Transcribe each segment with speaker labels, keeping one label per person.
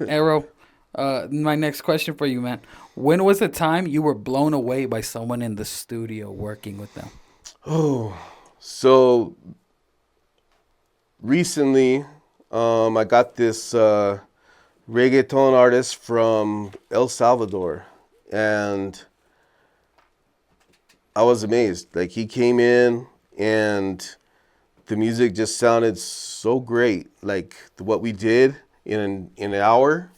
Speaker 1: Aero, my next question for you, man. When was the time you were blown away by someone in the studio working with them?
Speaker 2: Oh, so recently, I got this reggaeton artist from El Salvador, and I was amazed. Like he came in, and the music just sounded so great. Like what we did in an hour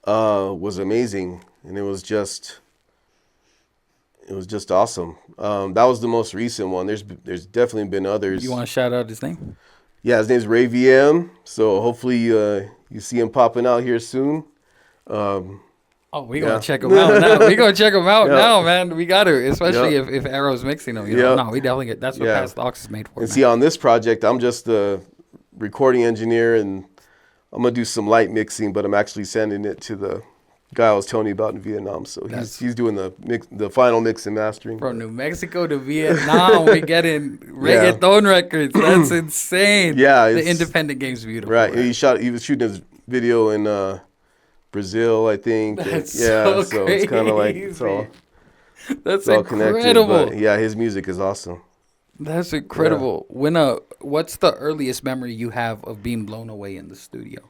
Speaker 2: was amazing, and it was just awesome. That was the most recent one. There's definitely been
Speaker 1: You
Speaker 2: others.
Speaker 1: want to shout out his name?
Speaker 2: Yeah, his name's Ray VM. So hopefully you see him popping out here soon.
Speaker 1: Oh, we gonna
Speaker 2: Yeah.
Speaker 1: check him out now. We gonna check him out
Speaker 2: Yeah.
Speaker 1: now, man. We got to, especially
Speaker 2: Yep.
Speaker 1: if Arrow's mixing them. You know,
Speaker 2: Yep.
Speaker 1: no, we definitely get. That's what
Speaker 2: Yeah.
Speaker 1: Past Docs is made for,
Speaker 2: And
Speaker 1: man.
Speaker 2: see, on this project, I'm just the recording engineer, and I'm gonna do some light mixing, but I'm actually sending it to the guy I was telling you about in Vietnam. So
Speaker 1: That's-
Speaker 2: he's doing the final mix and mastering.
Speaker 1: From New Mexico to Vietnam, we getting reggaeton records. That's insane.
Speaker 2: Yeah,
Speaker 1: The
Speaker 2: it's-
Speaker 1: independent game's beautiful.
Speaker 2: Right. And he was shooting his video in Brazil, I think.
Speaker 1: That's
Speaker 2: yeah,
Speaker 1: so
Speaker 2: it's kind of like
Speaker 1: crazy. That's
Speaker 2: it's all connected.
Speaker 1: incredible.
Speaker 2: But yeah, his music is awesome.
Speaker 1: That's incredible. What's the earliest memory you have of being blown away in the studio?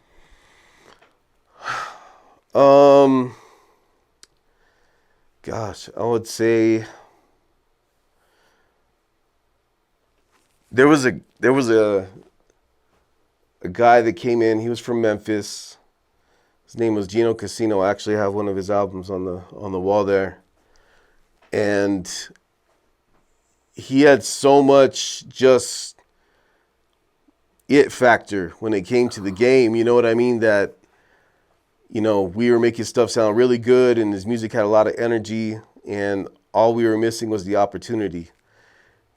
Speaker 2: Gosh, I would say there was a guy that came in. He was from Memphis. His name was Gino Casino. I actually have one of his albums on the wall there. And he had so much just it factor when it came to the game. You know what I mean? That, we were making stuff sound really good, and his music had a lot of energy, and all we were missing was the opportunity,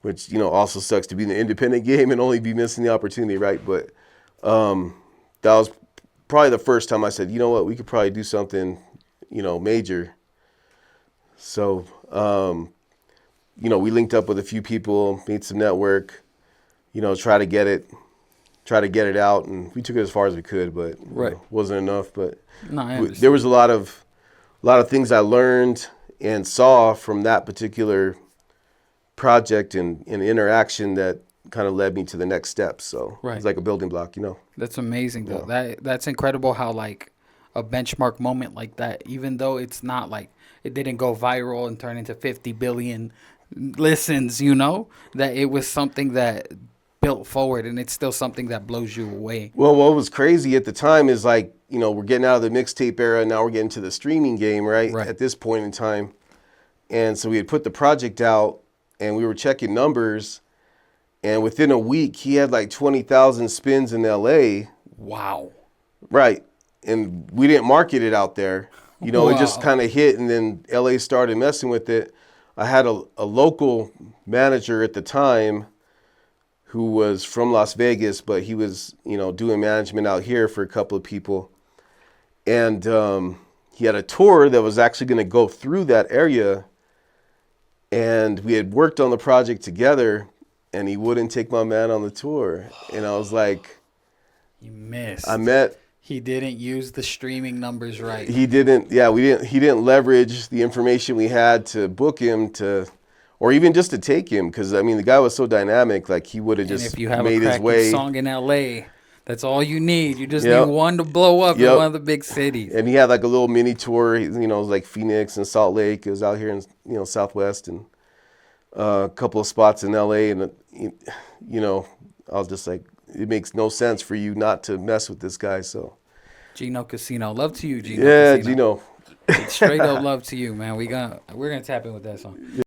Speaker 2: which, also sucks to be in the independent game and only be missing the opportunity, right? But that was probably the first time I said, you know what, we could probably do something, major. So, we linked up with a few people, made some network, try to get it out, and we took it as far as we could, but wasn't enough. But
Speaker 1: No, I understand.
Speaker 2: there was a lot of things I learned and saw from that particular project and interaction that kind of led me to the next step. So it's like a building block,
Speaker 1: That's amazing, though. That's incredible how, like, a benchmark moment like that, even though it's not like it didn't go viral and turn into 50 billion listens, that it was something that built forward, and it's still something that blows you away.
Speaker 2: Well, what was crazy at the time is, like, we're getting out of the mixtape era, now we're getting to the streaming game, right? At this point in time. And so we had put the project out, and we were checking numbers, and within a week, he had like 20,000 spins in LA.
Speaker 1: Wow.
Speaker 2: Right. And we didn't market it out there. It just kind of hit, and then LA started messing with it. I had a local manager at the time who was from Las Vegas, but he was, doing management out here for a couple of people. And he had a tour that was actually going to go through that area. And we had worked on the project together, and he wouldn't take my man on the tour. And I was like,
Speaker 1: You missed. He didn't use the streaming numbers right.
Speaker 2: He didn't leverage the information we had to book him or even just to take him. Because, the guy was so dynamic, like he would have just
Speaker 1: if you have
Speaker 2: made
Speaker 1: a
Speaker 2: his
Speaker 1: cracking
Speaker 2: way.
Speaker 1: song in LA, that's all you need. You just need one to blow up in one of the big cities.
Speaker 2: And he had like a little mini tour, it was like Phoenix and Salt Lake. It was out here in, Southwest, and a couple of spots in LA. And, I was just like, it makes no sense for you not to mess with this guy. So
Speaker 1: Gino Casino. Love to you, Gino
Speaker 2: yeah,
Speaker 1: Casino.
Speaker 2: Gino.
Speaker 1: Straight up love to you, man. We're gonna tap in with that song.